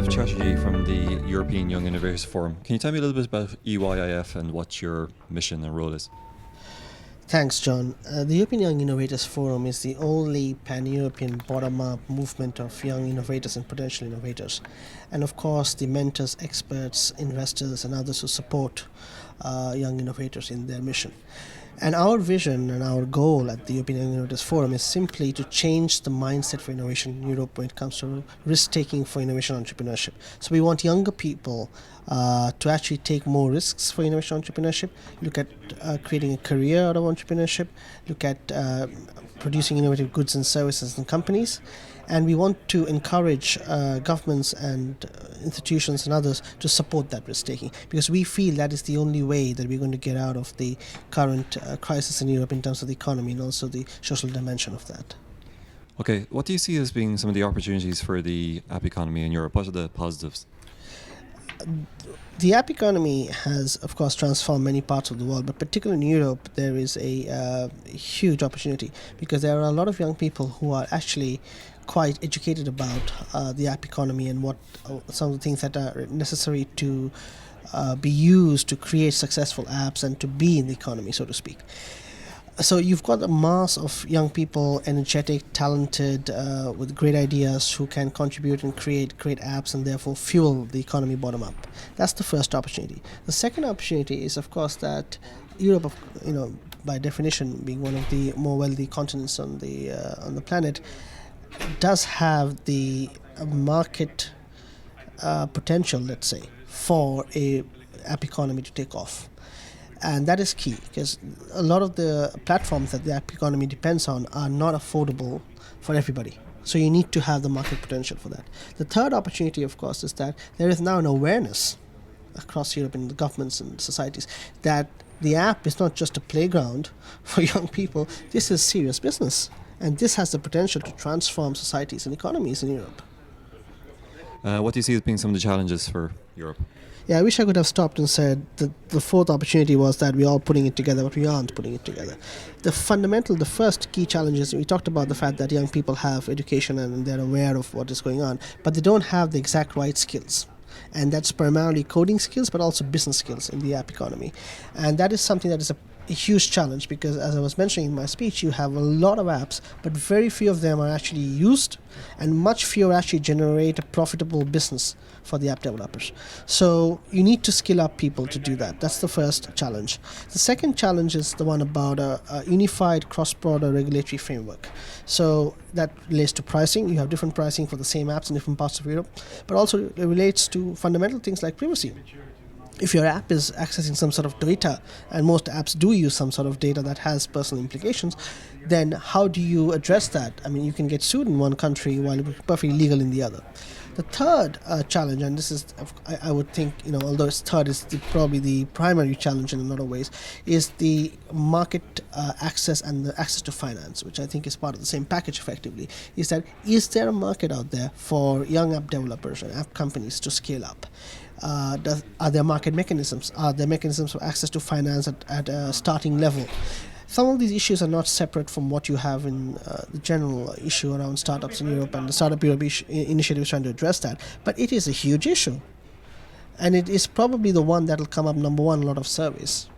Kumardev Chatterjee from the European Young Innovators Forum. Can you tell me a little bit about EYIF and what your mission and role is? Thanks, John. The European Young Innovators Forum is the only pan-European bottom-up movement of young innovators and potential innovators. And of course, the mentors, experts, investors, and others who support young innovators in their mission. And our vision and our goal at the European Young Innovators Forum is simply to change the mindset for innovation in Europe when it comes to risk-taking for innovation entrepreneurship. So we want younger people to actually take more risks for innovation entrepreneurship, look at creating a career out of entrepreneurship, look at producing innovative goods and services and companies. And we want to encourage governments and institutions and others to support that risk-taking, because we feel that is the only way that we're going to get out of the current crisis in Europe in terms of the economy and also the social dimension of that. Okay, what do you see as being some of the opportunities for the app economy in Europe? What are the positives? The app economy has, of course, transformed many parts of the world, but particularly in Europe, there is a huge opportunity, because there are a lot of young people who are actually quite educated about the app economy and what some of the things that are necessary to be used to create successful apps and to be in the economy, so to speak. So you've got a mass of young people, energetic, talented, with great ideas, who can contribute and create great apps and therefore fuel the economy bottom up. That's the first opportunity. The second opportunity is, of course, that Europe, by definition, being one of the more wealthy continents on the planet, does have the market potential, let's say, for a app economy to take off. And that is key, because a lot of the platforms that the app economy depends on are not affordable for everybody. So you need to have the market potential for that. The third opportunity, of course, is that there is now an awareness across Europe in the governments and societies that the app is not just a playground for young people. This is serious business. And this has the potential to transform societies and economies in Europe. What do you see as being some of the challenges for Europe? Yeah, I wish I could have stopped and said that the fourth opportunity was that we're all putting it together, but we aren't putting it together. The first key challenge is we talked about the fact that young people have education and they're aware of what is going on, but they don't have the exact right skills. And that's primarily coding skills, but also business skills in the app economy. And that is something that is a huge challenge, because as I was mentioning in my speech, you have a lot of apps, but very few of them are actually used, and much fewer actually generate a profitable business for the app developers. So you need to skill up people to do that. That's the first challenge. The second challenge is the one about a unified cross-border regulatory framework. So that relates to pricing. You have different pricing for the same apps in different parts of Europe, but also it relates to fundamental things like privacy. If your app is accessing some sort of data, and most apps do use some sort of data that has personal implications, then how do you address that? I mean, you can get sued in one country while it's perfectly legal in the other. The third challenge, and this is, I would think, although it's third, is probably the primary challenge in a lot of ways, is the market access and the access to finance, which I think is part of the same package effectively, is there a market out there for young app developers and app companies to scale up? Are there market mechanisms? Are there mechanisms for access to finance at a starting level? Some of these issues are not separate from what you have in the general issue around startups in Europe, and the Startup Europe initiative is trying to address that. But it is a huge issue. And it is probably the one that will come up number one in a lot of surveys.